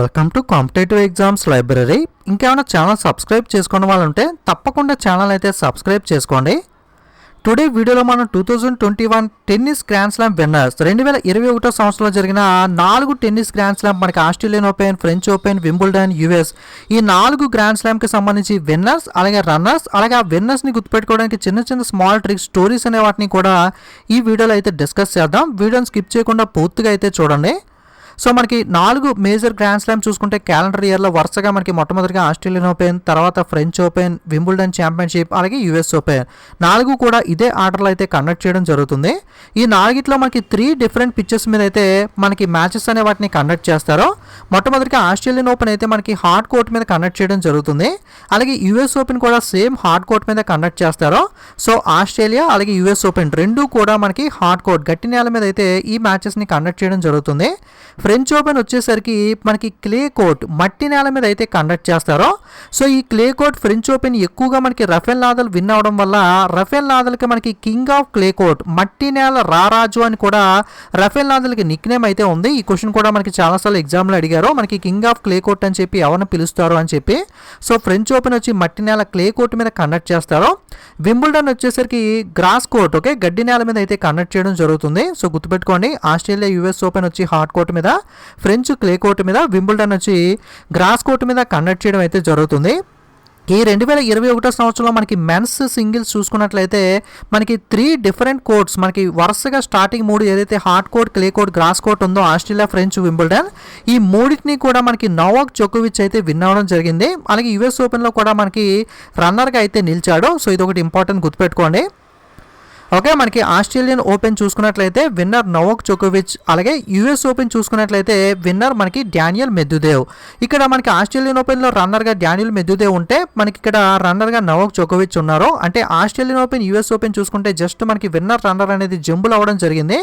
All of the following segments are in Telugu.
Welcome to competitive exams library. ఇంకేమైనా ఛానల్ సబ్స్క్రైబ్ చేసుకున్న వాళ్ళు ఉంటే తప్పకుండా ఛానల్ అయితే సబ్స్క్రైబ్ చేసుకోండి. టుడే వీడియోలో మనం 2021 టెన్నిస్ గ్రాండ్ స్లామ్ విన్నర్స్ 2021 సంవత్సరంలో జరిగిన 4 టెన్నిస్ గ్రాండ్ స్లామ్, మనకి Australian open, French open, Wimbledon, US, ఈ 4 గ్రాండ్ స్లామ్కి సంబంధించి విన్నర్స్ అలాగే రన్నర్స్, అలాగే ఆ విన్నర్స్ని గుర్తుపెట్టుకోవడానికి చిన్న చిన్న స్మాల్ ట్రిక్స్, స్టోరీస్ అనే వాటిని కూడా ఈ వీడియోలో అయితే డిస్కస్ చేద్దాం. వీడియోని స్కిప్ చేయకుండా పూర్తిగా అయితే చూడండి. సో మనకి 4 మేజర్ గ్రాండ్ స్లామ్ చూసుకుంటే క్యాలెండర్ ఇయర్లో వరుసగా మనకి మొట్టమొదటిగా ఆస్ట్రేలియన్ ఓపెన్, తర్వాత ఫ్రెంచ్ ఓపెన్, వింబుల్డన్ ఛాంపియన్షిప్, అలాగే యుఎస్ ఓపెన్ 4 కూడా ఇదే ఆర్డర్లో అయితే కండక్ట్ చేయడం జరుగుతుంది. ఈ 4ట్లో మనకి 3 డిఫరెంట్ పిచ్చెస్ మీద అయితే మనకి మ్యాచెస్ అనే వాటిని కండక్ట్ చేస్తారు. మొట్టమొదటిగా ఆస్ట్రేలియన్ ఓపెన్ అయితే మనకి హార్డ్ కోర్ట్ మీద కండక్ట్ చేయడం జరుగుతుంది. అలాగే యుఎస్ ఓపెన్ కూడా సేమ్ హార్డ్ కోర్ట్ మీద కండక్ట్ చేస్తారు. సో ఆస్ట్రేలియా అలాగే యుఎస్ ఓపెన్ రెండు కూడా మనకి హార్డ్ కోర్ట్, గట్టి నేల మీద అయితే ఈ మ్యాచెస్ని కండక్ట్ చేయడం జరుగుతుంది. ఫ్రెంచ్ ఓపెన్ వచ్చేసరికి మనకి క్లే కోర్ట్, మట్టి నేల మీద అయితే కండక్ట్ చేస్తారో. సో ఈ క్లే కోర్ట్ ఫ్రెంచ్ ఓపెన్ ఎక్కువగా మనకి రఫెల్ నాదల్ విన్ అవడం వల్ల రఫెల్ నాదల్కి మనకి కింగ్ ఆఫ్ క్లే కోర్ట్, మట్టి నేల రారాజు అని కూడా రఫెల్ నాదల్కి నిక్ నేమ్ అయితే ఉంది. ఈ క్వశ్చన్ కూడా మనకి చాలాసార్లు ఎగ్జామ్లో అడిగారు, మనకి కింగ్ ఆఫ్ క్లే కోర్ట్ అని చెప్పి ఎవరిని పిలుస్తారు అని చెప్పి. సో ఫ్రెంచ్ ఓపెన్ వచ్చి మట్టి నేల క్లే కోర్ట్ మీద కండక్ట్ చేస్తారు. వింబుల్డన్ వచ్చేసరికి గ్రాస్ కోర్ట్, ఓకే, గడ్డి నేల మీద అయితే కండక్ట్ చేయడం జరుగుతుంది. సో గుర్తుపెట్టుకోండి, ఆస్ట్రేలియా యుఎస్ ఓపెన్ వచ్చి హార్డ్ కోర్ట్ మీద, ఫ్రెంచ్ క్లే కోర్ట్ మీద, వింబుల్డన్ వచ్చి గ్రాస్ కోర్ట్ మీద కండక్ట్ చేయడం అయితే జరుగుతుంది. ఈ 2021 సంవత్సరంలో మనకి మెన్స్ సింగిల్స్ చూసుకున్నట్లయితే మనకి 3 డిఫరెంట్ కోర్ట్స్, మనకి వరుసగా స్టార్టింగ్ 3 ఏదైతే hard court, clay court, grass court ఉందో ఆస్ట్రేలియా, ఫ్రెంచ్, వింబుల్డన్, ఈ 3టిని కూడా మనకి నోవాక్ జోకోవిచ్ అయితే విన్ అవ్వడం జరిగింది. అలాగే యుఎస్ ఓపెన్లో కూడా మనకి రన్నర్గా అయితే నిలిచాడు. సో ఇది ఒకటి ఇంపార్టెంట్ గుర్తుపెట్టుకోండి. ఓకే, మనకి ఆస్ట్రేలియన్ ఓపెన్ చూసుకున్నట్లయితే విన్నర్ నోవాక్ జోకోవిచ్, అలాగే యుఎస్ ఓపెన్ చూసుకున్నట్లయితే విన్నర్ మనకి డానియల్ మెద్వెదేవ్. ఇక్కడ మనకి ఆస్ట్రేలియన్ ఓపెన్లో రన్నర్గా డానియల్ మెద్వెదేవ్ ఉంటే మనకి ఇక్కడ రన్నర్గా నోవాక్ జోకోవిచ్ ఉన్నారు. అంటే ఆస్ట్రేలియన్ ఓపెన్, యుఎస్ ఓపెన్ చూసుకుంటే జస్ట్ మనకి విన్నర్ రన్నర్ అనేది జంబుల్ అవ్వడం జరిగింది.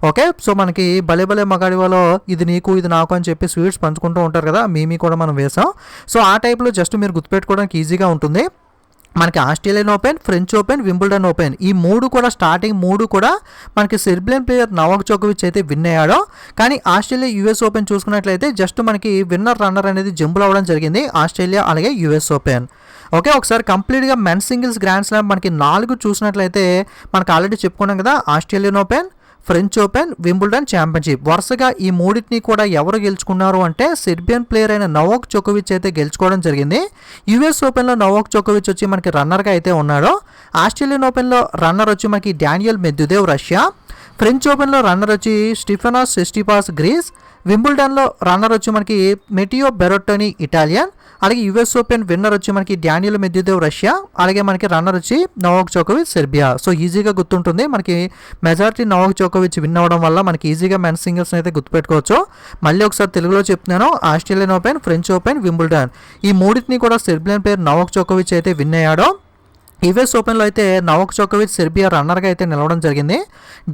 ఓకే, సో మనకి భలే భలే మగాడివాలో ఇది నీకు ఇది నాకు అని చెప్పి స్వీట్స్ పంచుకుంటూ ఉంటారు కదా, మేమీ కూడా మనం వేసాం. సో ఆ టైప్లో జస్ట్ మీరు గుర్తుపెట్టుకోవడానికి ఈజీగా ఉంటుంది. మనకి Australian open, French open, Wimbledon open ఈ 3 కూడా స్టార్టింగ్ 3 కూడా మనకి సెర్బియన్ ప్లేయర్ నోవాక్ జోకోవిచ్ అయితే విన్ అయ్యాడు. కానీ ఆస్ట్రేలియా యుఎస్ ఓపెన్ చూసుకున్నట్లయితే జస్ట్ మనకి విన్నర్ రన్నర్ అనేది జంపుల్ అవ్వడం జరిగింది, ఆస్ట్రేలియా అలాగే యుఎస్ ఓపెన్. ఓకే, ఒకసారి కంప్లీట్గా మెన్ సింగిల్స్ గ్రాండ్ స్లామ్ మనకి 4 చూసినట్లయితే మనకు ఆల్రెడీ చెప్పుకున్నాం కదా, Australian open, French open, Wimbledon championship వరుసగా ఈ 3టిని కూడా ఎవరు గెలుచుకున్నారు అంటే సెర్బియన్ ప్లేయర్ అయిన నోవాక్ జోకోవిచ్ అయితే గెలుచుకోవడం జరిగింది. యుఎస్ ఓపెన్లో నోవాక్ జోకోవిచ్ వచ్చి మనకి రన్నర్గా అయితే ఉన్నాడు. ఆస్ట్రేలియన్ ఓపెన్లో రన్నర్ వచ్చి మనకి డానియల్ మెద్వెదేవ్ రష్యా, ఫ్రెంచ్ ఓపెన్లో రన్నర్ వచ్చి స్టిఫానోస్ సిస్టిపాస్ గ్రీస్, వింబుల్డన్లో రన్నర్ వచ్చి మనకి మెటియో బెరోట్టోని ఇటాలియన్, అలాగే యుఎస్ ఓపెన్ విన్నర్ వచ్చి మనకి డానియల్ మెద్వెదేవ్ రష్యా, అలాగే మనకి రన్నర్ వచ్చి నోవాక్ జోకోవిచ్ సెర్బియా. సో ఈజీగా గుర్తుంటుంది, మనకి మెజారిటీ నోవాక్ జోకోవిచ్ విన్ అవ్వడం వల్ల మనకి ఈజీగా మెన్ సింగిల్స్ అయితే గుర్తుపెట్టుకోవచ్చు. మళ్ళీ ఒకసారి తెలుగులో చెప్తున్నాను, Australian open, French open, Wimbledon ఈ 3టిని కూడా సెర్బియన్ ప్లేయర్ నోవాక్ జోకోవిచ్ అయితే విన్ అయ్యాడు. యుఎస్ ఓపెన్లో అయితే నోవాక్ జోకోవిచ్ సెర్బియా రన్నర్గా అయితే నిలవడం జరిగింది.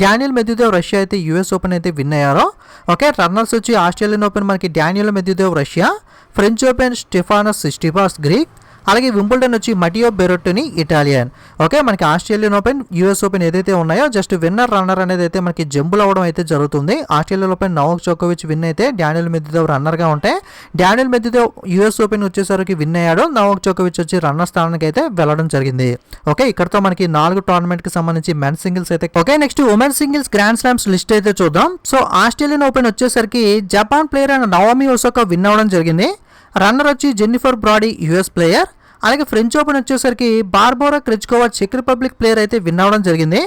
డానియల్ మెద్వెదేవ్ రష్యా అయితే యుఎస్ ఓపెన్ అయితే విన్ అయ్యారు. ఓకే, రన్నర్స్ వచ్చి ఆస్ట్రేలియన్ ఓపెన్ మనకి Daniil Medvedev Russia, French Open Stefanos Tsitsipas Greek, అలాగే వింబుల్డన్ వచ్చి మటియో బెరోట్టోని ఇటాలియన్. ఓకే, మనకి ఆస్ట్రేలియన్ ఓపెన్, యుఎస్ ఓపెన్ ఏదైతే ఉన్నాయో జస్ట్ విన్నర్ రన్నర్ అనేది అయితే మనకి జంబుల్ అవ్వడం అయితే జరుగుతుంది. ఆస్ట్రేలియన్ ఓపెన్ నోవాక్ జోకోవిచ్ విన్ అయితే డానియల్ మెద్వెదేవ్ రన్నర్గా ఉంటే డానియల్ మెద్వెదేవ్ యుఎస్ ఓపెన్ వచ్చేసరికి విన్ అయ్యాడు, నోవాక్ జోకోవిచ్ వచ్చి రన్నర్ స్థానానికి అయితే వెళ్ళడం జరిగింది. ఓకే, ఇక్కడతో మనకి 4 టోర్నమెంట్కి సంబంధించి మెన్ సింగిల్స్ అయితే. Okay, next women singles grand slams list అయితే చూద్దాం. సో ఆస్ట్రేలియన్ ఓపెన్ వచ్చేసరికి జపాన్ ప్లేయర్ అయిన నవోమి ఒసాకా విన్ అవ్వడం జరిగింది. రన్నర్ వచ్చి జెన్నిఫర్ బ్రాడీ యుఎస్ ప్లేయర్, అలాగే ఫ్రెంచ్ ఓపెన్ వచ్చేసరికి బార్బోరా క్రిజ్కోవా చెక్ రిపబ్లిక్ ప్లేయర్ అయితే విన్ అవ్వడం జరిగింది.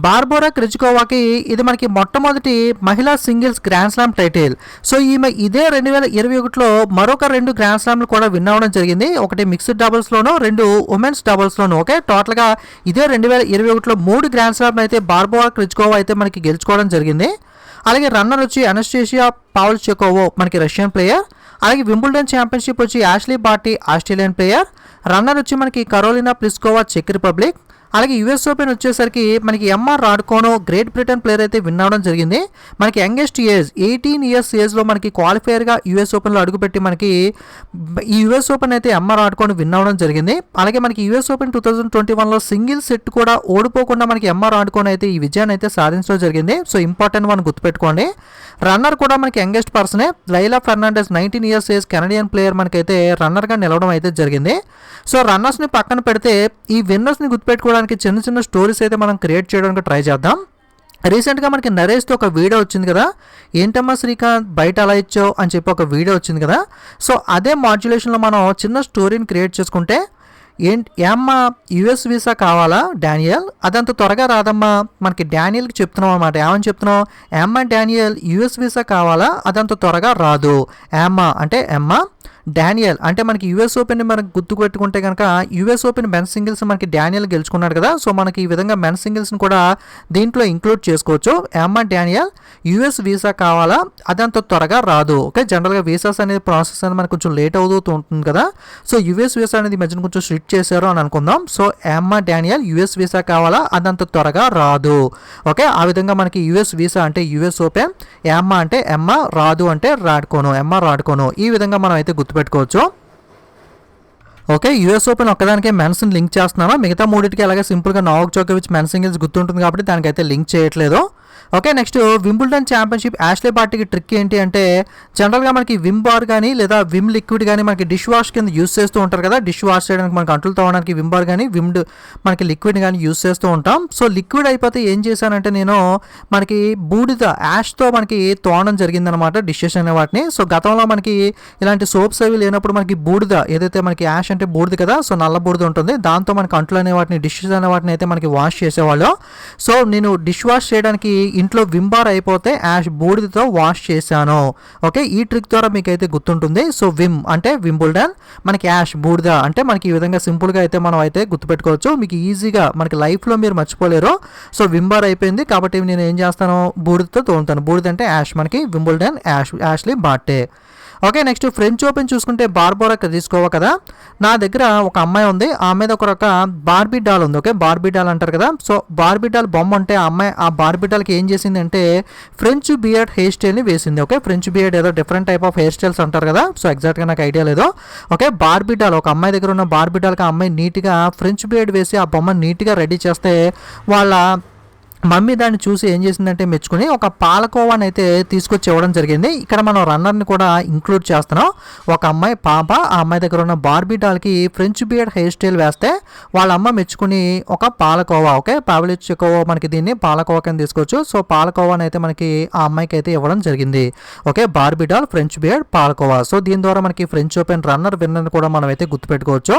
బార్బోరా క్రిజ్కోవాకి ఇది మనకి మొట్టమొదటి మహిళా singles grand slam title. So ఈమె ఇదే 2021లో మరొక 2 గ్రాండ్ స్లామ్లు కూడా విన్ అవ్వడం జరిగింది, ఒకటి మిక్స్డ్ డబుల్స్లోనూ 2 ఉమెన్స్ డబుల్స్లోనూ. ఓకే, టోటల్గా ఇదే 2021లో 3 గ్రాండ్ స్లామ్లు అయితే బార్బోరా క్రిజ్కోవా అయితే మనకి గెలుచుకోవడం జరిగింది. అలాగే రన్నర్ వచ్చి అనస్టేషియా పావ్ల్చెకోవా మనకి రష్యన్ ప్లేయర్, అలాగే వింబుల్డన్ ఛాంపియన్షిప్ వచ్చి Ashley Barty Australian player, runner వచ్చి మనకి కరోలినా ప్లిస్కోవా చెక్ రిపబ్లిక్, అలాగే యూఎస్ ఓపెన్ వచ్చేసరికి మనకి ఎంఆర్ రాడ్కోనో గ్రేట్ బ్రిటన్ ప్లేయర్ అయితే విన్ అవ్వడం జరిగింది. మనకి యంగెస్ట్ ఏజ్ 18 ఇయర్స్ ఏజ్లో మనకి క్వాలిఫైయర్గా యూఎస్ ఓపెన్లో అడుగుపెట్టి మనకి ఈ యూఎస్ ఓపెన్ అయితే ఎంఆర్ రాడ్కోనో విన్ అవ్వడం జరిగింది. అలాగే మనకి యూఎస్ ఓపెన్ 2021లో సింగిల్ సెట్ కూడా ఓడిపోకుండా మనకి ఎంఆర్ రాడ్కోనో అయితే ఈ విజయాన్ని అయితే సాధించడం జరిగింది. సో ఇంపార్టెంట్ వన్ గుర్తుపెట్టుకోండి. రన్నర్ కూడా మనకి యంగెస్ట్ పర్సనే, Leylah Fernandez 19 years age Canadian player మనకైతే రన్నర్గా నిలవడం అయితే జరిగింది. సో రన్నర్స్ని పక్కన పెడితే ఈ విన్నర్స్ని గుర్తుపెట్టుకోవడానికి చిన్న చిన్న స్టోరీస్ అయితే మనం క్రియేట్ చేయడానికి ట్రై చేద్దాం. రీసెంట్గా మనకి నరేష్తో ఒక వీడియో వచ్చింది కదా, ఏంటమ్మా శ్రీకాంత్ బయట అలా ఇచ్చావు అని చెప్పి ఒక వీడియో వచ్చింది కదా. సో అదే మాడ్యులేషన్లో మనం చిన్న స్టోరీని క్రియేట్ చేసుకుంటే, ఏమ్మా యుఎస్ వీసా కావాలా డానియల్, అదంత త్వరగా రాదమ్మా, మనకి డానియల్కి చెప్తున్నాం అనమాట. ఏమని చెప్తున్నాం, ఏమ్మా డానియల్ యుఎస్ వీసా కావాలా, అదంత త్వరగా రాదు. ఏమ్మా అంటే ఎమ్మా, డానియల్ అంటే మనకి యూఎస్ ఓపెన్ మనకు గుర్తుకు పెట్టుకుంటే కనుక యూఎస్ ఓపెన్ మెన్ సింగిల్స్ మనకి డానియల్ గెలుచుకున్నాడు కదా. సో మనకి ఈ విధంగా మెన్ సింగిల్స్ని కూడా దీంట్లో ఇంక్లూడ్ చేసుకోవచ్చు. ఏమ్మా డానియల్ యూఎస్ వీసా కావాలా, అదంత త్వరగా రాదు. ఓకే, జనరల్గా వీసాస్ అనేది ప్రాసెస్ అనేది మనకు కొంచెం లేట్ అవుతూ ఉంటుంది కదా. సో యూఎస్ వీసా అనేది మధ్యన కొంచెం స్ట్రిక్ట్ చేశారు అని అనుకుందాం. సో ఏమ్మా డానియల్ యూఎస్ వీసా కావాలా, అదంత త్వరగా రాదు. ఓకే, ఆ విధంగా మనకి యూఎస్ వీసా అంటే యూఎస్ ఓపెన్, ఏమ్మా అంటే ఎమ్మా, రాదు అంటే రాడ్కోను, ఎమ్మా రాడ్కోను. ఈ విధంగా మనం అయితే పెట్టుకోవచ్చు. ఓకే, యూఎస్ ఓపెన్ ఒక్కదానికే మెన్స్ లింక్ చేస్తున్నాను, మిగతా మూడింటికి అలాగే సింపుల్గా నోవాక్ జోకోవిచ్ మెన్ సింగిల్స్ గుర్తుంటుంది కాబట్టి దానికైతే లింక్ చేయట్లేదు. Okay, next Wimbledon championship Ashleigh బార్టీకి ట్రిక్ ఏంటి అంటే, జనరల్గా మనకి విమ్ బార్ కానీ లేదా విమ్ లిక్విడ్ కానీ మనకి డిష్ వాష్ కింద యూస్ చేస్తూ ఉంటారు కదా. డిష్ వాష్ చేయడానికి మనకి అంటులు తోవడానికి విమ్ బార్ కానీ విమ్డ్ మనకి లిక్విడ్ కానీ యూస్ చేస్తూ ఉంటాం. సో లిక్విడ్ అయిపోతే ఏం చేశానంటే నేను మనకి బూడిద యాష్తో మనకి తోవడం జరిగిందనమాట డిషెస్ అనే వాటిని. సో గతంలో మనకి ఇలాంటి సోప్స్ అవి లేనప్పుడు మనకి బూడిద ఏదైతే మనకి యాష్ అంటే బూడిద కదా, సో నల్ల బూడిద ఉంటుంది, దాంతో మనకి అంటులు అనే వాటిని డిషెస్ అనే వాటిని అయితే మనకి వాష్ చేసేవాళ్ళు. సో నేను డిష్ వాష్ చేయడానికి ఇంట్లో విమ్ బార్ అయిపోతే యాష్ బూడిదతో వాష్ చేశాను. ఓకే, ఈ ట్రిక్ ద్వారా మీకు అయితే గుర్తుంటుంది. సో విమ్ అంటే వింబుల్డన్, మనకి యాష్ బూడిద అంటే మనకి ఈ విధంగా సింపుల్గా అయితే మనం అయితే గుర్తుపెట్టుకోవచ్చు. మీకు ఈజీగా మనకి లైఫ్లో మీరు మర్చిపోలేరు. సో విమ్ బార్ అయిపోయింది కాబట్టి నేను ఏం చేస్తాను, బూడిదతో తోలుతాను. బూడిద అంటే యాష్, మనకి Wimbledon Ashley Barty. Okay, next French Open చూసుకుంటే బార్బోరా తీసుకోవా కదా. నా దగ్గర ఒక అమ్మాయి ఉంది, ఆ మీద ఒక బార్బీ డాల్ ఉంది. ఓకే, బార్బీ డాల్ అంటారు కదా. సో బార్బీ డాల్ బొమ్మ ఉంటే ఆ అమ్మాయి ఆ బార్బీ డాల్కి ఏం చేసింది అంటే ఫ్రెంచ్ బియర్డ్ హెయిర్ స్టైల్ని వేసింది. ఓకే, ఫ్రెంచ్ బియర్డ్ ఏదో different type of hair styles అంటారు కదా. సో ఎగ్జాక్ట్గా నాకు ఐడియా లేదు. ఓకే, బార్బీ డాల్ ఒక అమ్మాయి దగ్గర ఉన్న బార్బీ డాల్కి ఆ అమ్మాయి నీట్గా ఫ్రెంచ్ బియర్డ్ వేసి ఆ బొమ్మను నీట్గా రెడీ చేస్తే వాళ్ళ మమ్మీ దాన్ని చూసి ఏం చేసిందంటే మెచ్చుకుని ఒక పాలకోవాని అయితే తీసుకొచ్చి ఇవ్వడం జరిగింది. ఇక్కడ మనం రన్నర్ని కూడా ఇంక్లూడ్ చేస్తున్నాం. ఒక అమ్మాయి పాప ఆ అమ్మాయి దగ్గర ఉన్న బార్బీ డాల్కి ఫ్రెంచ్ బియర్డ్ హెయిర్ స్టైల్ వేస్తే వాళ్ళ అమ్మ మెచ్చుకుని ఒక పాలకోవా, ఓకే పావలిచ్చుకోవా, మనకి దీన్ని పాలకోవా కింద తీసుకోవచ్చు. సో పాలకోవాని అయితే మనకి ఆ అమ్మాయికి అయితే ఇవ్వడం జరిగింది. Okay, Barbie doll French beard పాలకోవా. సో దీని ద్వారా మనకి ఫ్రెంచ్ ఓపెన్ రన్నర్ విన్నర్ కూడా మనం అయితే గుర్తుపెట్టుకోవచ్చు.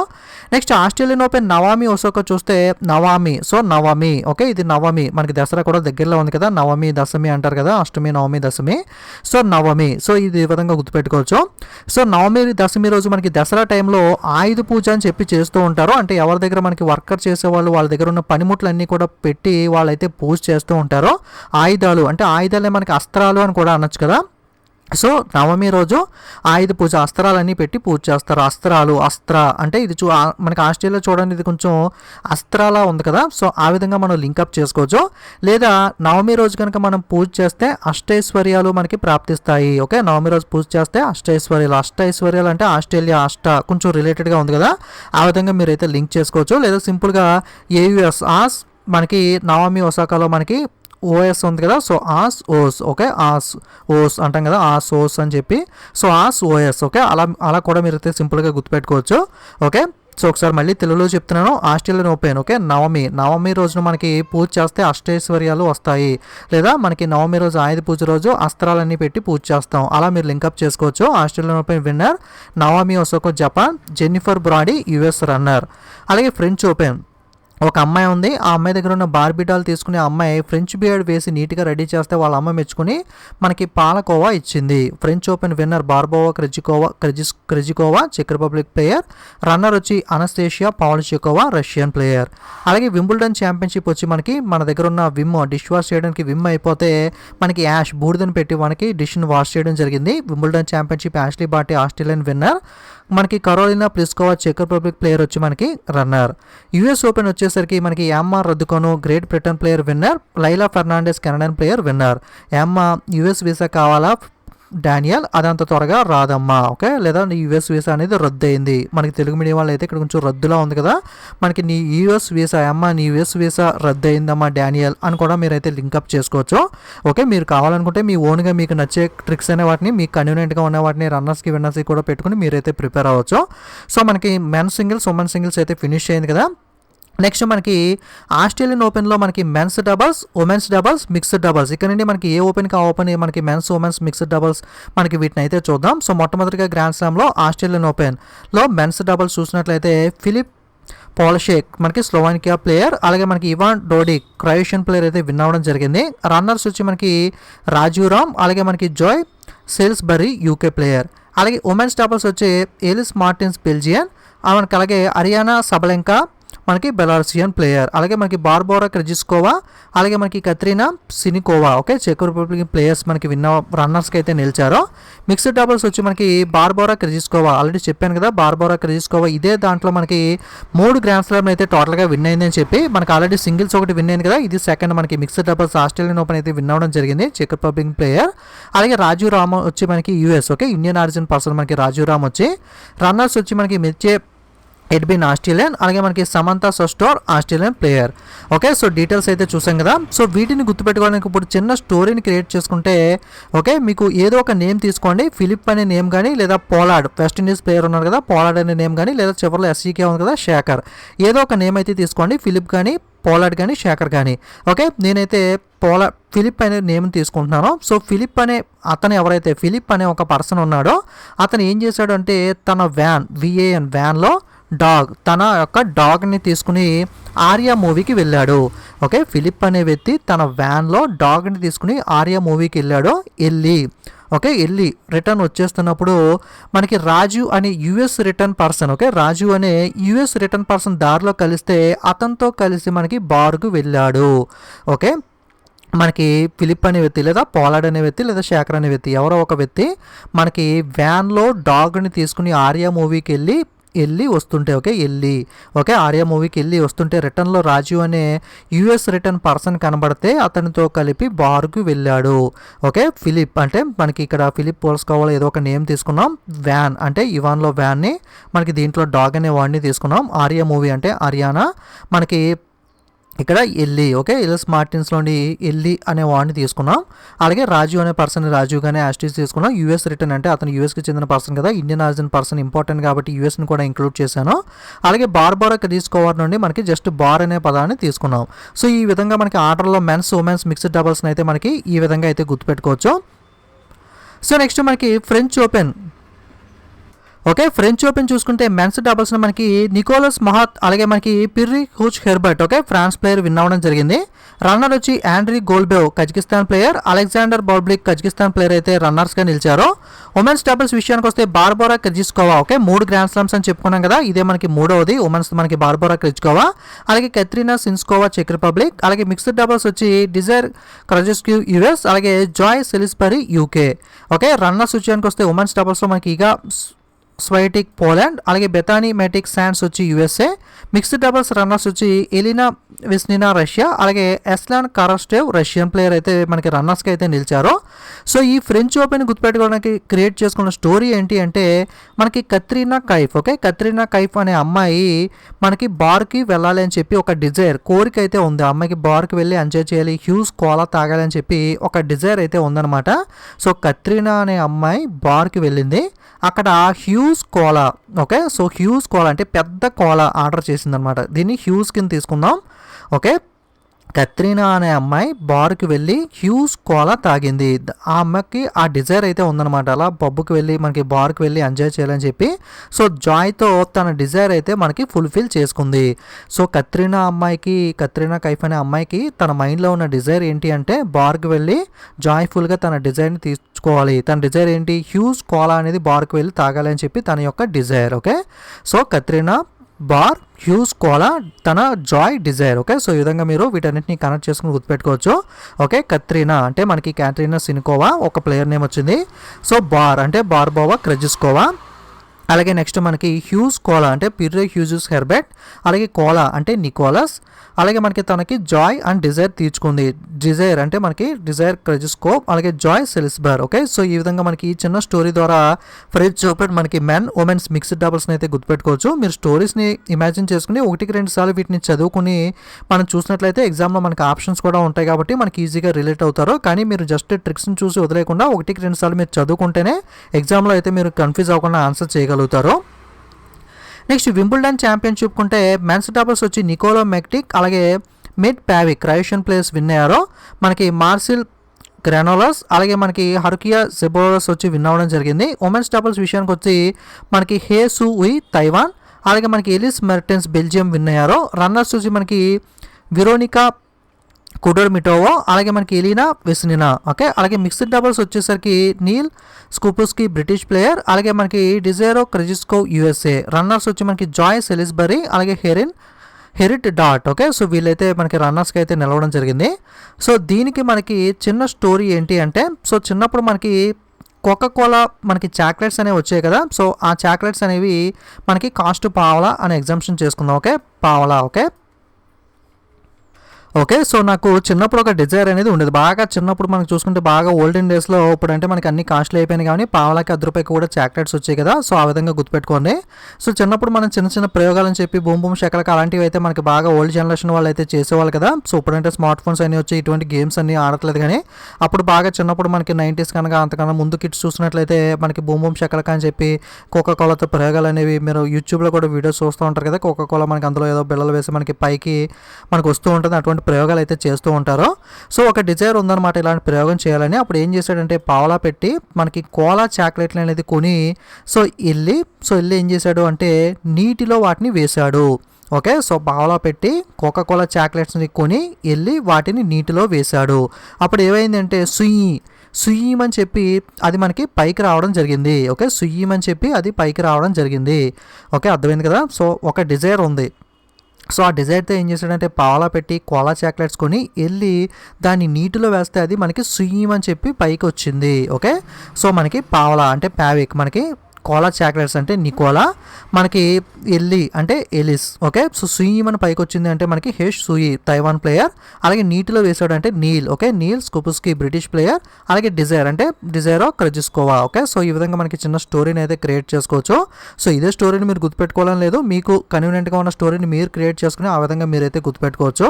నెక్స్ట్ ఆస్ట్రేలియన్ ఓపెన్ నవామి ఒసాకా చూస్తే నవామి, సో నవమి. ఓకే, ఇది నవమి, మనకి దసరా కూడా దగ్గరలో ఉంది కదా, నవమి దశమి అంటారు కదా, అష్టమి నవమి దశమి. సో నవమి, సో ఇది విధంగా గుర్తుపెట్టుకోవచ్చు. సో నవమి దశమి రోజు మనకి దసరా టైంలో ఆయుధ పూజ అని చెప్పి చేస్తూ ఉంటారు. అంటే ఎవరి దగ్గర మనకి వర్కర్ చేసేవాళ్ళు వాళ్ళ దగ్గర ఉన్న పనిముట్లన్నీ కూడా పెట్టి వాళ్ళైతే పూజ చేస్తూ ఉంటారు. ఆయుధాలు అంటే ఆయుధాలే మనకి అస్త్రాలు అని కూడా అనొచ్చు కదా. సో నవమి రోజు ఆయుధ పూజ, అస్త్రాలన్నీ పెట్టి పూజ చేస్తారు. అస్త్ర అంటే ఇది మనకి ఆస్ట్రేలియా చూడండి, ఇది కొంచెం అస్త్రాలా ఉంది కదా. సో ఆ విధంగా మనం లింకప్ చేసుకోవచ్చు. లేదా నవమి రోజు కనుక మనం పూజ చేస్తే అష్టైశ్వర్యాలు మనకి ప్రాప్తిస్తాయి. ఓకే, నవమి రోజు పూజ చేస్తే అష్టైశ్వర్యాలు అంటే ఆస్ట్రేలియా కొంచెం రిలేటెడ్గా ఉంది కదా, ఆ విధంగా మీరైతే లింక్ చేసుకోవచ్చు. లేదా సింపుల్గా ఏయుఎస్ మనకి నవమి ఒసాకాలో మనకి ఓఎస్ ఉంది కదా. సో ఆస్ ఓస్, ఓకే ఆస్ ఓస్ అంటాం కదా, ఆస్ ఓస్ అని చెప్పి. సో ఆస్ ఓఎస్, ఓకే అలా కూడా మీరు అయితే సింపుల్గా గుర్తుపెట్టుకోవచ్చు. ఓకే, సో ఒకసారి మళ్ళీ తెలుగులో చెప్తున్నాను. ఆస్ట్రేలియన్ ఓపెన్ ఓకే నవమి రోజున మనకి పూజ చేస్తే అష్టైశ్వర్యాలు వస్తాయి. లేదా మనకి నవమి రోజు ఆయుధ పూజ రోజు అస్త్రాలన్నీ పెట్టి పూజ చేస్తాం. అలా మీరు లింకప్ చేసుకోవచ్చు. Australian open winner Navami Osaka Japan, Jennifer Brady US runner. అలాగే ఫ్రెంచ్ ఓపెన్ ఒక అమ్మాయి ఉంది, ఆ అమ్మాయి దగ్గర ఉన్న బార్బీ డాల్ తీసుకుని ఆ అమ్మాయి ఫ్రెంచ్ బియర్డ్ వేసి నీట్గా రెడీ చేస్తే వాళ్ళ అమ్మ మెచ్చుకుని మనకి పాలకోవా ఇచ్చింది. French Open winner Barbora Krejcikova చెక్ రిపబ్లిక్ ప్లేయర్, రన్నర్ వచ్చి అనస్తేషియా పౌల్చికోవా రష్యన్ ప్లేయర్. అలాగే వింబుల్డన్ ఛాంపియన్షిప్ వచ్చి మనకి మన దగ్గర ఉన్న విమ్ డిష్ వాష్ చేయడానికి విమ్ అయిపోతే మనకి యాష్ బూడిదని పెట్టి మనకి డిష్ని వాష్ చేయడం జరిగింది. Wimbledon championship Ashleigh Barty Australian winner, మనకి కరోలినా ప్లిస్కోవా చెక్ రిపబ్లిక్ ప్లేయర్ వచ్చి మనకి రన్నర్. యూఎస్ ఓపెన్ వచ్చేసి వచ్చేసరికి మనకి Emma Raducanu Great Britain player winner, Leylah Fernandez Canadian player winner. Emma US visa కావాలా డానియల్, అదంత త్వరగా రాదమ్మా. ఓకే, లేదా నీ యూఎస్ వీసా అనేది రద్దు అయింది. మనకి తెలుగు మీడియం వాళ్ళు అయితే ఇక్కడ కొంచెం రద్దులా ఉంది కదా, మనకి నీ యూఎస్ వీసా అమ్మా, నీ యూఎస్ వీసా రద్దు అయిందమ్మా డానియల్ అని కూడా మీరైతే లింకప్ చేసుకోవచ్చు. ఓకే, మీరు కావాలనుకుంటే మీ ఓన్గా మీకు నచ్చే ట్రిక్స్ అనే వాటిని, మీకు కన్వీనియంట్గా ఉన్న వాటిని రన్నర్స్కి విన్నర్స్కి కూడా పెట్టుకుని మీరైతే ప్రిపేర్ అవ్వచ్చు. సో మనకి మెన్ సింగిల్స్ ఉమెన్ సింగిల్స్ అయితే ఫినిష్ అయింది కదా. నెక్స్ట్ మనకి ఆస్ట్రేలియన్ ఓపెన్లో మనకి men's doubles, women's doubles, mixed doubles, ఇక్కడ నుండి మనకి ఏ ఓపెన్కి ఆ ఓపెన్ మనకి మెన్స్ ఉమెన్స్ మిక్స్డ్ డబల్స్ మనకి వీటిని అయితే చూద్దాం. సో మొట్టమొదటిగా గ్రాండ్ స్లామ్లో ఆస్ట్రేలియన్ ఓపెన్లో మెన్స్ డబల్స్ చూసినట్లయితే ఫిలిప్ పోలషేక్ మనకి స్లోవాకియా ప్లేయర్, అలాగే మనకి ఇవాన్ డోడిక్ క్రొయేషియన్ ప్లేయర్ అయితే విన్ అవ్వడం జరిగింది. రన్నర్స్ వచ్చి మనకి రాజీవ్ రామ్, అలాగే మనకి జాయ్ సేల్స్బరీ యూకే ప్లేయర్. అలాగే ఉమెన్స్ డబల్స్ వచ్చి ఎలిస్ మార్టిన్స్ బెల్జియన్, మనకి అలాగే అరియానా సబలెంకా మనకి బెలారసియన్ ప్లేయర్, అలాగే మనకి బార్బోరా క్రెజిస్కోవా, అలాగే మనకి కత్రీనా సినికోవా. ఓకే, చెక్ రిపబ్లిక్ ప్లేయర్స్ మనకి రన్నర్స్కి అయితే నిలిచారు. మిక్స్డ్ డబుల్స్ వచ్చి మనకి బార్బోరా క్రెజిస్కోవా, ఆల్రెడీ చెప్పాను కదా బార్బోరా క్రెజిస్కోవా ఇదే దాంట్లో మనకి 3 గ్రాండ్ స్లామ్లు అయితే టోటల్గా విన్ అయిందని చెప్పి, మనకి ఆల్రెడీ సింగిల్స్ ఒకటి విన్ అయింది కదా, ఇది సెకండ్ మనకి మిక్స్డ్ డబుల్స్ ఆస్ట్రేలియన్ ఓపెన్ అయితే విన్ అవ్వడం జరిగింది, చెక్ రిపబ్లిక్ ప్లేయర్. అలాగే రాజీవ్ రామ్ వచ్చి మనకి US, okay Indian origin person మనకి రాజీవ్ రామ్ వచ్చి. రన్నర్స్ వచ్చి మనకి మిర్చే ఎడ్బిన్ ఆస్ట్రేలియన్, అలాగే మనకి Samantha Stosur Australian player. Okay, so details అయితే చూసాం కదా. సో వీటిని గుర్తుపెట్టుకోవడానికి ఇప్పుడు చిన్న స్టోరీని క్రియేట్ చేసుకుంటే, ఓకే మీకు ఏదో ఒక నేమ్ తీసుకోండి, ఫిలిప్ అనే నేమ్ కానీ, లేదా పోలార్డ్ వెస్టిండీస్ ప్లేయర్ ఉన్నారు కదా పోలార్డ్ అనే నేమ్ కానీ, లేదా చివరిలో ఎస్సీకే ఉంది కదా శేఖర్, ఏదో ఒక నేమ్ అయితే తీసుకోండి, ఫిలిప్ కానీ పోలార్డ్ కానీ శేఖర్ కానీ. ఓకే, నేనైతే ఫిలిప్ అనే నేమ్ తీసుకుంటున్నాను. సో ఫిలిప్ అనే అతను ఎవరైతే ఫిలిప్ అనే ఒక పర్సన్ ఉన్నాడో అతను ఏం చేశాడు అంటే తన వ్యాన్లో తన యొక్క డాగ్ని తీసుకుని ఆర్యా మూవీకి వెళ్ళాడు. ఓకే, ఫిలిప్ అనే వ్యక్తి తన వ్యాన్లో డాగ్ని తీసుకుని ఆర్యా మూవీకి వెళ్ళాడు. వెళ్ళి రిటర్న్ వచ్చేస్తున్నప్పుడు మనకి రాజు అనే యూఎస్ రిటర్న్ పర్సన్, ఓకే రాజు అనే యూఎస్ రిటర్న్ పర్సన్ దారిలో కలిస్తే అతనితో కలిసి మనకి బార్కు వెళ్ళాడు. ఓకే, మనకి ఫిలిప్ అనే వ్యక్తి, లేదా పోలార్డ్ అనే వ్యక్తి, లేదా శేఖర్ అనే వ్యక్తి, ఎవరో ఒక వ్యక్తి మనకి వ్యాన్లో డాగ్ని తీసుకుని ఆర్యా మూవీకి వెళ్ళి వస్తుంటే, ఓకే ఆర్యా మూవీకి వెళ్ళి వస్తుంటే రిటర్న్లో రాజు అనే యూఎస్ రిటర్న్ పర్సన్ కనబడితే అతనితో కలిపి బార్కు వెళ్ళాడు. ఓకే, ఫిలిప్ అంటే మనకి ఇక్కడ ఫిలిప్ పోల్స్కోవాలో ఏదో ఒక నేమ్ తీసుకున్నాం, వ్యాన్ అంటే ఇవాన్లో వ్యాన్ని, మనకి దీంట్లో డాగ్ అనే వాడిని తీసుకున్నాం, ఆర్యా మూవీ అంటే అరియానా, మనకి ఇక్కడ ఓకే ఎలిస్ మార్టిన్స్లోని అనే వాడిని తీసుకున్నాం. అలాగే రాజు అనే పర్సన్ రాజుగానే యాస్టీస్ తీసుకున్నాం. యూఎస్ రిటర్న్ అంటే అతను యూఎస్కి చెందిన పర్సన్ కదా, ఇండియన్ ఆరిజిన్ పర్సన్ ఇంపార్టెంట్ కాబట్టి యూఎస్ని కూడా ఇంక్లూడ్ చేశాను. అలాగే బార్బోరా క్రెజిస్కోవా నుండి మనకి జస్ట్ బార్ అనే పదాన్ని తీసుకున్నాం. సో ఈ విధంగా మనకి ఆర్డర్లో మెన్స్ ఉమెన్స్ మిక్స్డ్ డబుల్స్ని అయితే మనకి ఈ విధంగా అయితే గుర్తుపెట్టుకోవచ్చు. సో నెక్స్ట్ మనకి French Open, okay French Open చూసుకుంటే మెన్స్ డబుల్స్ మనకి నికోలస్ మహాత్, అలాగే మనకి Pierre Hugues Herbert, okay France player win అవ్వడం జరిగింది. రన్నర్ వచ్చి Andrey Golubev Kazakhstan player, Alexander Bublik Kazakhstan player అయితే రన్నర్స్గా నిలిచారు. ఉమెన్స్ డబుల్స్ విషయానికి వస్తే Barbora Krejcikova, okay 3 grand slams అని చెప్పుకున్నాం కదా, ఇదే మనకి 3వది ఉమెన్స్ మనకి బార్బోరా క్రెజిస్కోవా, అలాగే కత్రీనా సిన్స్కోవా చెక్ రిపబ్లిక్, అలాగే మిక్స్డ్ డబుల్స్ వచ్చి డిజైర్ క్రజెస్క్యూ యూఎస్, అలాగే జాయ్ సెలిస్బరీ యూకే. ఓకే, రన్నర్స్ విషయానికి వస్తే ఉమెన్స్ డబుల్స్లో మనకి ఇక స్వైటిక్ పోలాండ్, అలాగే బెతానీ మెటిక్ శాండ్స్ వచ్చి యూఎస్ఏ. మిక్స్డ్ డబుల్స్ రన్నర్స్ వచ్చి ఎలినా విస్నినా రష్యా, అలాగే ఎస్లాన్ కారస్టేవ్ రష్యన్ ప్లేయర్ అయితే మనకి రన్నర్స్కి అయితే నిలిచారు. సో ఈ ఫ్రెంచ్ ఓపెన్ గుర్తుపెట్టుకోవడానికి క్రియేట్ చేసుకున్న స్టోరీ ఏంటి అంటే మనకి కత్రీనా కైఫ్, ఓకే కత్రీనా కైఫ్ అనే అమ్మాయి మనకి బార్కి వెళ్ళాలి అని చెప్పి ఒక కోరిక అయితే ఉంది. ఆ అమ్మాయికి బార్కి వెళ్ళి ఎంజాయ్ చేయాలి, హ్యూస్ కోలా తాగాలి అని చెప్పి ఒక డిజైర్ అయితే ఉందన్నమాట. సో కత్రీనా అనే అమ్మాయి బార్కి వెళ్ళింది, అక్కడ huge cola, okay so huge cola అంటే పెద్ద కోలా ఆర్డర్ చేసిందనమాట, దీన్ని హ్యూస్ కింద తీసుకుందాం. ఓకే, కత్రీనా అనే అమ్మాయి బార్కి వెళ్ళి హ్యూస్ కోలా తాగింది. ఆ అమ్మాయికి ఆ డిజైర్ అయితే ఉందన్నమాట, అలా పబ్కి వెళ్ళి మనకి బార్కి వెళ్ళి ఎంజాయ్ చేయాలని చెప్పి. సో జాయ్తో తన డిజైర్ అయితే మనకి ఫుల్ఫిల్ చేసుకుంది. సో కత్రీనా కైఫ్ అనే అమ్మాయికి తన మైండ్లో ఉన్న డిజైర్ ఏంటి అంటే బార్కి వెళ్ళి జాయ్ఫుల్గా తన డిజైర్ని తీసుకోవాలి. తన డిజైర్ ఏంటి, హ్యూస్ కోలా అనేది బార్కి వెళ్ళి తాగాలి అని చెప్పి తన యొక్క desire. Okay, so Katrina bar huge cola తన జాయ్ డిజైర్. ఓకే, సో ఈ విధంగా మీరు వీటన్నిటిని కనెక్ట్ చేసుకుని గుర్తుపెట్టుకోవచ్చు. ఓకే, కత్రీనా అంటే మనకి క్యాట్రీనా సినికోవా ఒక ప్లేయర్ నేమ్ వచ్చింది. సో బార్ అంటే బార్బోవా క్రెజిస్కోవా, అలాగే నెక్స్ట్ మనకి హ్యూజ్ కోలా అంటే పిర్రే హ్యూజెస్ హెర్బెట్, అలాగే కోలా అంటే నికోలస్, అలాగే మనకి తనకి జాయ్ అండ్ డిజైర్ తీర్చుకుంది. డిజైర్ అంటే మనకి డిజైర్ క్రెజిస్కోప్, అలాగే జాయ్ సెలిస్బర్. ఓకే, సో ఈ విధంగా మనకి ఈ చిన్న స్టోరీ ద్వారా ఫ్రెంచ్ ఓపెన్ మనకి మెన్ ఉమెన్స్ మిక్స్డ్ డబుల్స్ని అయితే గుర్తుపెట్టుకోవచ్చు. మీరు స్టోరీస్ని ఇమాజిన్ చేసుకుని 1-2 సార్లు వీటిని చదువుకుని మనం చూసినట్లయితే ఎగ్జామ్లో మనకి ఆప్షన్స్ కూడా ఉంటాయి కాబట్టి మనకి ఈజీగా రిలేట్ అవుతారు. కానీ మీరు జస్ట్ ట్రిక్స్ని చూసి వదిలేకుండా 1-2 సార్లు మీరు చదువుకుంటేనే ఎగ్జామ్లో అయితే మీరు కన్ఫ్యూజ్ అవ్వకుండా ఆన్సర్ చేయగలుగుతారు. నెక్స్ట్ వింబుల్డన్ ఛాంపియన్షిప్ కుంటే మెన్స్ డబుల్స్ వచ్చి నికోలో మెక్టిక్, అలాగే మిడ్ ప్యావిక్ క్రొయేషియన్ ప్లేయర్స్ విన్ అయ్యారు. మనకి మార్సిల్ గ్రానోలస్, అలాగే మనకి హర్కియా జెబోరస్ వచ్చి విన్ అవ్వడం జరిగింది. ఉమెన్స్ డబుల్స్ విషయానికి వచ్చి మనకి హే సు ఉయ్ తైవాన్, అలాగే మనకి ఎలిస్ మెర్టెన్స్ బెల్జియం విన్ అయ్యారు. రన్నర్స్ వచ్చి మనకి విరోనికా కుడర్మిటోవో, అలాగే మనకి ఎలీనా వెస్నినా. ఓకే, అలాగే మిక్స్డ్ డబుల్స్ వచ్చేసరికి నీల్ స్కూపుస్కి బ్రిటిష్ ప్లేయర్, అలాగే మనకి డిజైరో క్రెజిస్కో యూఎస్ఏ. రన్నర్స్ వచ్చి మనకి జాయ్ సెలిస్బరీ, అలాగే హెరిట్ డాట్. ఓకే, సో వీళ్ళైతే మనకి రన్నర్స్కి అయితే నిలవడం జరిగింది. సో దీనికి మనకి చిన్న స్టోరీ ఏంటి అంటే, సో చిన్నప్పుడు మనకి కోకోకోలా మనకి చాక్లెట్స్ అనేవి వచ్చాయి కదా, సో ఆ చాక్లెట్స్ అనేవి మనకి కాస్ట్ పావలా అని ఎగ్జామ్షన్ చేసుకుందాం. ఓకే, పావలా. ఓకే, సో నాకు చిన్నప్పుడు ఒక డిజైర్ అనేది ఉండేది. బాగా చిన్నప్పుడు మనకు చూసుకుంటే బాగా ఓల్డెన్ డేస్లో, ఇప్పుడు అంటే మనకి అన్ని కాస్ట్లీ అయిపోయినాయి కానీ పావలాకి ₹10 కూడా చాక్లెట్స్ వచ్చాయి కదా, సో ఆ విధంగా గుర్తుపెట్టుకోండి. సో చిన్నప్పుడు మనం చిన్న చిన్న ప్రయోగాలని చెప్పి బూమ్ బూమ్ షకలక అలాంటివి అయితే మనకి బాగా ఓల్డ్ జనరేషన్ వాళ్ళు అయితే చేసేవాళ్ళు కదా. సో ఇప్పుడంటే స్మార్ట్ ఫోన్స్ అన్నీ వచ్చి ఇటువంటి గేమ్స్ అన్నీ ఆడట్లేదు, కానీ అప్పుడు బాగా చిన్నప్పుడు మనకి 90s కనుక అంతకన్నా ముందు కిట్స్ చూసినట్లయితే మనకి బూమ్ బూమ్ షకలక అని చెప్పి కోకోకోలాతో ప్రయోగాలు అనేవి మీరు యూట్యూబ్లో కూడా వీడియోస్ చూస్తూ ఉంటారు కదా. కోకోకోలా మనకి అందులో ఏదో బిళ్ళలు వేసి మనకి పైకి మనకు వస్తూ ఉంటుంది, అటువంటి ప్రయోగాలు అయితే చేస్తూ ఉంటారు. సో ఒక డిజైర్ ఉందన్నమాట ఇలాంటి ప్రయోగం చేయాలని. అప్పుడు ఏం చేశాడంటే పావలా పెట్టి మనకి కోలా చాక్లెట్లు అనేది కొని సో వెళ్ళి ఏం చేశాడు అంటే నీటిలో వాటిని వేశాడు. ఓకే, సో పావలా పెట్టి కోకోకోలా చాక్లెట్స్ని కొని వెళ్ళి వాటిని నీటిలో వేశాడు. అప్పుడు ఏమైందంటే సుయ్యమని చెప్పి అది మనకి పైకి రావడం జరిగింది. ఓకే, సుయ్యమని చెప్పి అది పైకి రావడం జరిగింది. ఓకే, అర్థమైంది కదా. సో ఒక డిజైర్ ఉంది. సో ఆ డిజైర్తో ఏం చేశాడంటే పావలా పెట్టి కోలా చాక్లెట్స్ కొని వెళ్ళి దాన్ని నీటిలో వేస్తే అది మనకి సుయ్యమని చెప్పి పైకి వచ్చింది. ఓకే, సో మనకి పావలా అంటే ప్యావిక్, మనకి కోలా చాక్లెట్స్ అంటే నికోలా, మనకి ఎల్లి అంటే ఎలిస్. ఓకే, సో సుయ్యమని పైకి వచ్చింది అంటే మనకి హెష్ సూయి తైవాన్ ప్లేయర్, అలాగే నీటిలో వేసాడు అంటే Neal. Okay, Neal Skupski British player, అలాగే డిజైర్ అంటే డిజైరో క్రెజిస్కోవా. ఓకే, సో ఈ విధంగా మనకి చిన్న స్టోరీని అయితే క్రియేట్ చేసుకోవచ్చు. సో ఇదే స్టోరీని మీరు గుర్తుపెట్టుకోవాలని లేదు, మీకు కన్వీనియంట్గా ఉన్న స్టోరీని మీరు క్రియేట్ చేసుకుని ఆ విధంగా మీరైతే గుర్తుపెట్టుకోవచ్చు.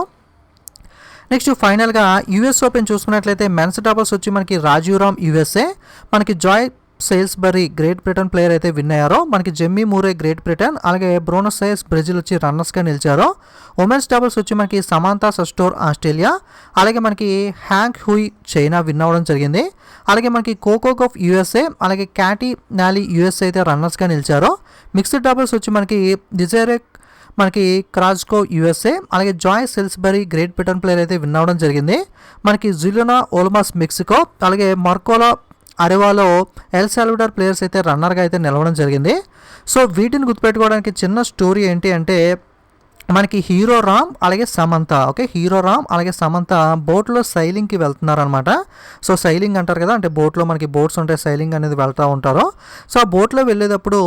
నెక్స్ట్ ఫైనల్గా యూఎస్ ఓపెన్ చూసుకున్నట్లయితే మెన్స్ డబుల్స్ వచ్చి మనకి రాజీవ్ రామ్ యూఎస్ఏ, మనకి జాయ్ సేల్స్బరీ గ్రేట్ బ్రిటన్ ప్లేయర్ అయితే విన్ అయ్యారో. మనకి జెమ్మీ మూరే గ్రేట్ బ్రిటన్, అలాగే బ్రోనస్ ఐర్స్ బ్రెజిల్ వచ్చి రన్నర్స్గా నిలిచారు. ఉమెన్స్ డబుల్స్ వచ్చి మనకి సమాంతా సస్టోర్ ఆస్ట్రేలియా, అలాగే మనకి హ్యాంక్ హుయ్ చైనా విన్ అవ్వడం జరిగింది. అలాగే మనకి కోకోగోఫ్ యూఎస్ఏ, అలాగే క్యాటీ నాలీ యూఎస్ఏ అయితే రన్నర్స్గా నిలిచారు. మిక్స్డ్ డబుల్స్ వచ్చి మనకి డిజైరెక్ మనకి క్రాజ్కో యూఎస్ఏ, అలాగే జాయ్ సెల్స్బరీ గ్రేట్ బ్రిటన్ ప్లేయర్ అయితే విన్ అవ్వడం జరిగింది. మనకి జులినా ఓల్మాస్ మెక్సికో, అలాగే మార్కోలా అరెవాలో ఎల్ సాల్వడార్ ప్లేయర్స్ అయితే రన్నర్గా అయితే నిలవడం జరిగింది. సో వీటిని గుర్తుపెట్టుకోవడానికి చిన్న స్టోరీ ఏంటి అంటే మనకి హీరో రామ్ అలాగే సమంత. ఓకే, హీరో రామ్ అలాగే సమంత బోట్లో సైలింగ్కి వెళ్తున్నారనమాట. సో సైలింగ్ అంటారు కదా, అంటే బోట్లో మనకి బోట్స్ ఉంటాయి, సైలింగ్ అనేది వెళ్తూ ఉంటారు. సో ఆ బోట్లో వెళ్ళేటప్పుడు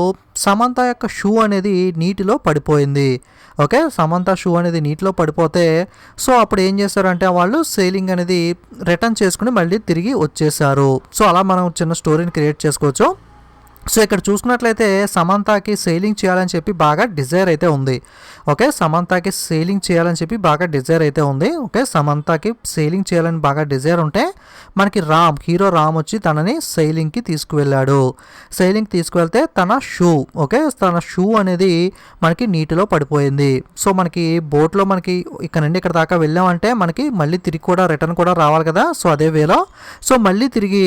సమంత యొక్క షూ అనేది నీటిలో పడిపోయింది. ఓకే, సమంత షూ అనేది నీటిలో పడిపోతే సో అప్పుడు ఏం చేశారంటే వాళ్ళు సెయిలింగ్ అనేది రిటర్న్ చేసుకుని మళ్ళీ తిరిగి వచ్చేసారు. సో అలా మనం చిన్న స్టోరీని క్రియేట్ చేసుకోవచ్చు. సో ఇక్కడ చూసుకున్నట్లయితే సమంతాకి సెయిలింగ్ చేయాలని చెప్పి బాగా డిజైర్ అయితే ఉంది. ఓకే, సమంతాకి సెయిలింగ్ చేయాలని చెప్పి బాగా డిజైర్ అయితే ఉంది. ఓకే, సమంతాకి సెయిలింగ్ చేయాలని బాగా డిజైర్ ఉంటే మనకి హీరో రామ్ వచ్చి తనని సెయిలింగ్కి తీసుకువెళ్ళాడు. సెయిలింగ్ తీసుకువెళ్తే తన షూ అనేది మనకి నీటిలో పడిపోయింది. సో మనకి బోట్లో మనకి ఇక్కడ నుండి ఇక్కడ దాకా వెళ్ళామంటే మనకి మళ్ళీ తిరిగి కూడా రిటర్న్ కూడా రావాలి కదా. సో అదే వేలో సో మళ్ళీ తిరిగి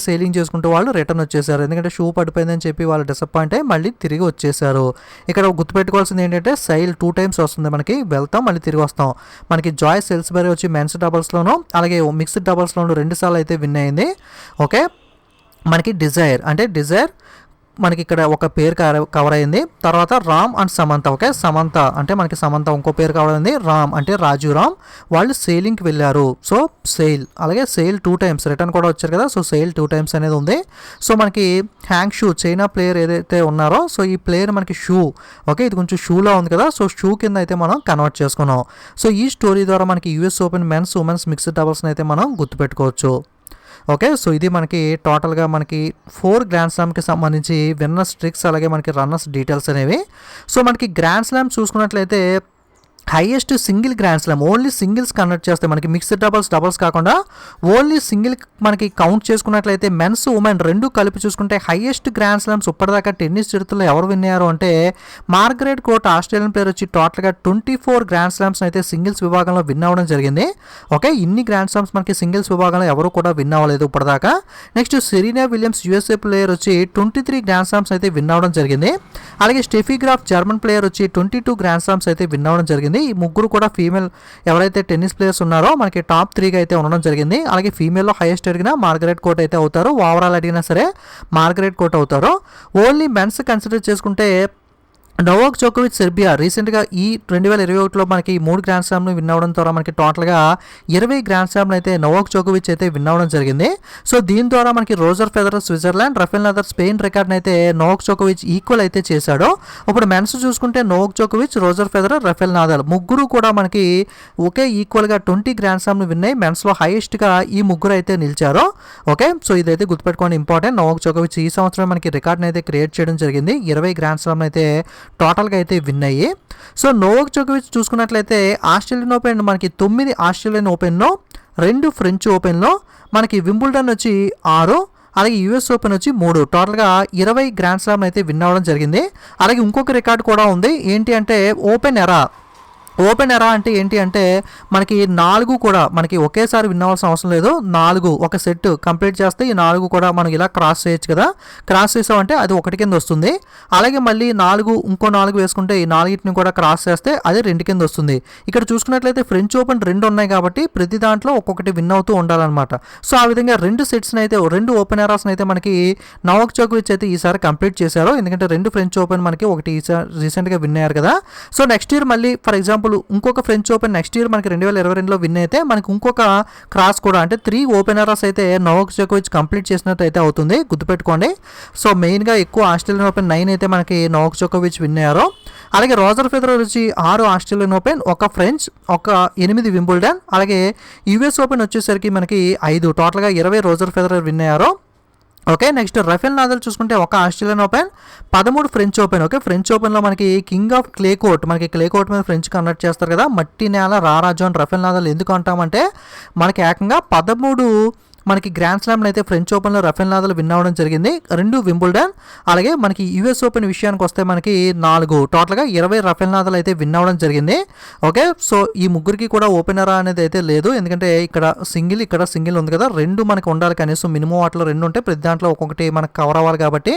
సెయిలింగ్ చేసుకుంటూ వాళ్ళు రిటర్న్ వచ్చేసారు. ఎందుకంటే షూ పడిపోయిందని చెప్పి వాళ్ళు డిసప్పాయింట్ అయ్యి మళ్ళీ తిరిగి వచ్చేసారు. ఇక్కడ గుర్తుపెట్టుకోవాల్సింది ఏంటంటే సైల్ 2 times వస్తుంది, మనకి వెళ్తాం మళ్ళీ తిరిగి వస్తాం. మనకి జాయ్ సెల్స్బరీ వచ్చి మెన్స్ డబుల్స్లోనూ అలాగే మిక్స్డ్ డబుల్స్లోనూ 2 సార్లు అయితే విన్ అయింది. ఓకే, మనకి డిజైర్ మనకి ఇక్కడ ఒక పేరు కవర్ అయింది. తర్వాత రామ్ అండ్ సమంత. ఓకే, సమంత అంటే మనకి సమంత ఇంకో పేరు కవర్ అయింది. రామ్ అంటే రాజు రామ్, వాళ్ళు సెయిలింగ్కి వెళ్ళారు. సో సెయిల్, అలాగే సెయిల్ 2 times రిటర్న్ కూడా వచ్చారు కదా. సో సెయిల్ 2 times అనేది ఉంది. సో మనకి హ్యాంగ్ షూ చైనా ప్లేయర్ ఏదైతే ఉన్నారో, సో ఈ ప్లేయర్ మనకి షూ, ఓకే ఇది కొంచెం షూలో ఉంది కదా. సో షూ కింద అయితే మనం కన్వర్ట్ చేసుకున్నాం. సో ఈ స్టోరీ ద్వారా మనకి US Open men's women's mixed డబుల్స్ని అయితే మనం గుర్తుపెట్టుకోవచ్చు. ఓకే, సో ఇది మనకి టోటల్గా మనకి 4 గ్రాండ్ స్లామ్కి సంబంధించి విన్నర్స్ ట్రిక్స్, అలాగే మనకి రన్నర్స్ డీటెయిల్స్ అనేవి. సో మనకి గ్రాండ్ స్లామ్ చూసుకున్నట్లయితే highest single grand slam only singles convert చేస్తే మనకి మిక్స్డ్ డబుల్స్ కాకుండా ఓన్లీ సింగిల్ మనకి కౌంట్ చేసుకున్నట్లయితే మెన్స్ ఉమెన్ రెండు కలిపి చూసుకుంటే హైయెస్ట్ గ్రాండ్ స్లామ్స్ ఇప్పటిదాకా టెన్నిస్ చరిత్రలో ఎవరు విన్నారు అంటే మార్గరెట్ కోర్ట్ ఆస్ట్రేలియన్ ప్లేయర్ వచ్చి టోటల్గా 24 గ్రాండ్ స్లామ్స్ అయితే సింగిల్స్ విభాగంలో విన్ అవ్వడం జరిగింది. ఓకే, ఇన్ని గ్రాండ్ స్లామ్స్ మనకి సింగిల్స్ విభాగంలో ఎవరు కూడా విన్ అవ్వలేదు ఇప్పటిదాకా. Next Serena Williams USA player వచ్చి 23 గ్రాండ్ స్లామ్స్ అయితే విన్ అవ్వడం జరిగింది. అలాగే స్టెఫీ గ్రాఫ్ జర్మన్ ప్లేయర్ వచ్చి 22 గ్రాండ్ స్లామ్స్ అయితే విన్ అవ్వడం జరిగింది. ఈ ముగ్గురు కూడా ఫీమేల్ ఎవరైతే టెన్నిస్ ప్లేయర్స్ ఉన్నారో మనకి టాప్ 3గా అయితే ఉండడం జరిగింది. అలాగే ఫీమేల్లో హైయెస్ట్ అడిగినా మార్గరెట్ కోర్ట్ అయితే అవుతారు. ఓవరాల్ అడిగినా సరే మార్గరెట్ కోర్ట్ అవుతారు. ఓన్లీ మెన్స్ కన్సిడర్ చేసుకుంటే నోవాక్ జోకోవిచ్ సెర్బియా రీసెంట్గా ఈ 2021లో మనకి 3 గ్రాండ్ స్లామ్లు విన్ అవ్వడం ద్వారా మనకి టోటల్గా 20 గ్రాండ్ స్లామ్లు అయితే నోవాక్ జోకోవిచ్ అయితే విన్ అవ్వడం జరిగింది. సో దీని ద్వారా మనకి Roger Federer Switzerland, Rafael Nadal Spain రికార్డ్ని అయితే నోవాక్ జోకోవిచ్ ఈక్వల్ అయితే చేశాడు. ఇప్పుడు మెన్స్ చూసుకుంటే నోవాక్ జోకోవిచ్, రోజర్ ఫెదరర్, రఫెల్ నదాల్ ముగ్గురు కూడా మనకి ఒకే ఈక్వల్గా 20 గ్రాండ్ స్లామ్లు విన్ అయ్యి మెన్స్లో హైయెస్ట్గా ఈ ముగ్గురు అయితే నిలిచారు. ఓకే, సో ఇదైతే గుర్తుపెట్టుకోండి ఇంపార్టెంట్. నోవాక్ జోకోవిచ్ ఈ సంవత్సరం మనకి రికార్డ్ని అయితే క్రియేట్ చేయడం జరిగింది. 20 గ్రాండ్ స్లామ్లు అయితే టోటల్గా అయితే విన్ అయ్యి. సో నోవాక్ జోకోవిచ్ చూసుకున్నట్లయితే ఆస్ట్రేలియన్ ఓపెన్ మనకి 9 ఆస్ట్రేలియన్ ఓపెన్లో, 2 ఫ్రెంచ్ ఓపెన్లో, మనకి వింబుల్డన్ వచ్చి 6, అలాగే యూఎస్ ఓపెన్ వచ్చి 3, టోటల్గా 20 గ్రాండ్ స్లామ్ అయితే విన్ అవ్వడం జరిగింది. అలాగే ఇంకొక రికార్డ్ కూడా ఉంది. ఏంటి అంటే ఓపెన్ ఎరా అంటే ఏంటి అంటే మనకి 4 కూడా మనకి ఒకేసారి విన్ అవ్వాల్సిన అవసరం లేదు. 4 ఒక సెట్ కంప్లీట్ చేస్తే ఈ 4 కూడా మనం ఇలా క్రాస్ చేయొచ్చు కదా. క్రాస్ చేసామంటే అది 1 కింద వస్తుంది. అలాగే మళ్ళీ 4 ఇంకో 4 వేసుకుంటే ఈ 4ని కూడా క్రాస్ చేస్తే అది 2 కింద వస్తుంది. ఇక్కడ చూసుకున్నట్లయితే ఫ్రెంచ్ ఓపెన్ 2 ఉన్నాయి కాబట్టి ప్రతి దాంట్లో ఒక్కొక్కటి విన్ అవుతూ ఉండాలన్నమాట. సో ఆ విధంగా 2 సెట్స్ని అయితే 2 ఓపెన్ ఎరాస్ని అయితే మనకి నోవాక్ జోకోవిచ్ అయితే ఈసారి కంప్లీట్ చేశారు. ఎందుకంటే 2 ఫ్రెంచ్ ఓపెన్ మనకి ఒకటి ఈసారి రీసెంట్గా విన్ అయ్యారు కదా. సో నెక్స్ట్ ఇయర్ మళ్ళీ ఫర్ ఎగ్జాంపుల్ ఇంకొక ఫ్రెంచ్ ఓపెన్ నెక్స్ట్ ఇయర్ మనకి 2022లో విన్ అయితే మనకి ఇంకొక క్రాస్ కూడా అంటే 3 ఓపెనర్స్ అయితే నోవాక్ జోకోవిచ్ కంప్లీట్ చేసినట్టు అయితే అవుతుంది. గుర్తుపెట్టుకోండి. సో మెయిన్గా ఎక్కువ ఆస్ట్రేలియన్ ఓపెన్ 9 అయితే మనకి నోవాక్ జోకోవిచ్ విన్ అయ్యారు. అలాగే రోజర్ ఫెదరర్ వచ్చి 6 ఆస్ట్రేలియన్ ఓపెన్, 1 ఫ్రెంచ్, 8 వింబుల్డన్, అలాగే యూఎస్ ఓపెన్ వచ్చేసరికి మనకి 5, టోటల్గా 20 రోజర్ ఫెదరర్ విన్ అయ్యారు. ఓకే, నెక్స్ట్ రఫెల్ నదాల్ చూసుకుంటే 1 Australian open, 13 French Open. Okay, French ఓపెన్లో మనకి కింగ్ ఆఫ్ క్లే కోర్ట్, మనకి క్లే కోర్ట్ మీద ఫ్రెంచ్ కన్వర్ట్ చేస్తారు కదా, మట్టి నేల రారాజు అని రఫెల్ నదాల్ ఎందుకు అంటామంటే మనకి ఏకంగా 13 మనకి గ్రాండ్ స్లామ్ని అయితే ఫ్రెంచ్ ఓపెన్లో రఫెల్ నదాల్ విన్ అవ్వడం జరిగింది. 2 వింబుల్డన్, అలాగే మనకి యూఎస్ ఓపెన్ విషయానికి వస్తే మనకి 4, టోటల్గా 20 రఫెల్ నదాల్ అయితే విన్ అవ్వడం జరిగింది. ఓకే, సో ఈ ముగ్గురికి కూడా ఓపెనర్ అనేది అయితే లేదు. ఎందుకంటే ఇక్కడ సింగిల్ ఉంది కదా, 2 మనకి ఉండాలి కనీసం మినిమం వాటిలో 2 ఉంటే ప్రతి దాంట్లో ఒక్కొక్కటి మనకు కవర్ అవ్వాలి కాబట్టి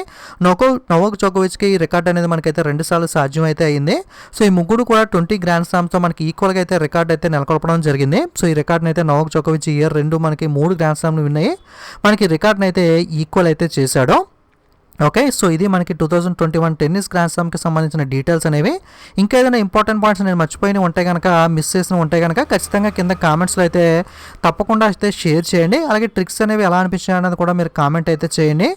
నోవాక్ జోకోవిచ్కి ఈ రికార్డ్ అనేది మనకైతే 2 సార్లు సాధ్యం అయితే అయింది. సో ఈ ముగ్గురు కూడా 20 గ్రాండ్ స్లామ్స్తో మనకి ఈక్వల్గా అయితే రికార్డ్ అయితే నెలకొల్పడం జరిగింది. సో ఈ రికార్డ్ని అయితే నోవాక్ జోకోవిచ్ ఇయర్ 2 మనకి 3 గ్రాండ్ స్లామ్ విన్నాయి మనకి రికార్డ్ని అయితే ఈక్వల్ అయితే చేశాడు. ఓకే, సో ఇది మనకి 2021 టెన్నిస్ గ్రాండ్ స్లామ్కి సంబంధించిన డీటెయిల్స్ అనేవి. ఇంకా ఏదైనా ఇంపార్టెంట్ పాయింట్స్ నేను మర్చిపోయిన ఉంటే కనుక, మిస్ చేసిన ఉంటే కనుక ఖచ్చితంగా కింద కామెంట్స్లో అయితే తప్పకుండా అయితే షేర్ చేయండి. అలాగే ట్రిక్స్ అనేవి ఎలా అనిపించాయి అన్నది కూడా మీరు కామెంట్ అయితే చేయండి.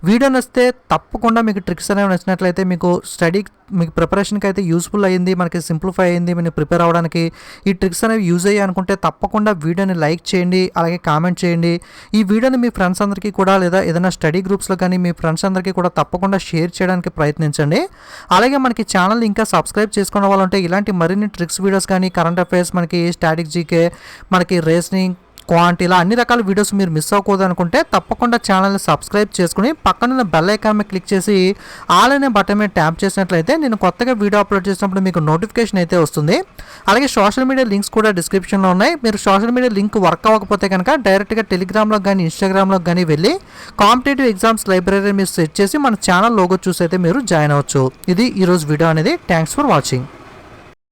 వీడియో నచ్చితే తప్పకుండా మీకు ట్రిక్స్ అనేవి నచ్చినట్లయితే మీకు ప్రిపరేషన్కి అయితే యూస్ఫుల్ అయ్యింది, మనకి సింప్లిఫై అయ్యింది, మీరు ప్రిపేర్ అవ్వడానికి ఈ ట్రిక్స్ అనేవి యూజ్ అయ్యి అనుకుంటే తప్పకుండా వీడియోని లైక్ చేయండి, అలాగే కామెంట్ చేయండి. ఈ వీడియోని మీ ఫ్రెండ్స్ అందరికీ కూడా లేదా ఏదైనా స్టడీ గ్రూప్స్లో కానీ మీ ఫ్రెండ్స్ అందరికీ కూడా తప్పకుండా షేర్ చేయడానికి ప్రయత్నించండి. అలాగే మనకి ఛానల్ ఇంకా సబ్స్క్రైబ్ చేసుకున్న వాళ్ళు ఉంటే ఇలాంటి మరిన్ని ట్రిక్స్ వీడియోస్ కానీ, కరెంట్ అఫైర్స్, మనకి స్టాటిక్ జీకే, మనకి రేసింగ్, క్వాంట్, ఇలా అన్ని రకాల వీడియోస్ మీరు మిస్ అవ్వకూడదు అనుకుంటే తప్పకుండా ఛానల్ని సబ్స్క్రైబ్ చేసుకుని పక్కనున్న బెల్ ఐకాన్ మీద క్లిక్ చేసి ఆల్ అనే బటన్ మీద ట్యాప్ చేసినట్లయితే నేను కొత్తగా వీడియో అప్లోడ్ చేసినప్పుడు మీకు నోటిఫికేషన్ అయితే వస్తుంది. అలాగే సోషల్ మీడియా లింక్స్ కూడా డిస్క్రిప్షన్లో ఉన్నాయి. మీరు సోషల్ మీడియా లింక్ వర్క్ అవ్వకపోతే కనుక డైరెక్ట్గా టెలిగ్రామ్లో కానీ ఇన్స్టాగ్రామ్లో కానీ వెళ్ళి కాంపిటేటివ్ ఎగ్జామ్స్ లైబ్రరీ మీరు సెట్ చేసి మన ఛానల్ లోగో చూసి అయితే మీరు జాయిన్ అవ్వచ్చు. ఇది ఈరోజు వీడియో అనేది. Thanks for watching.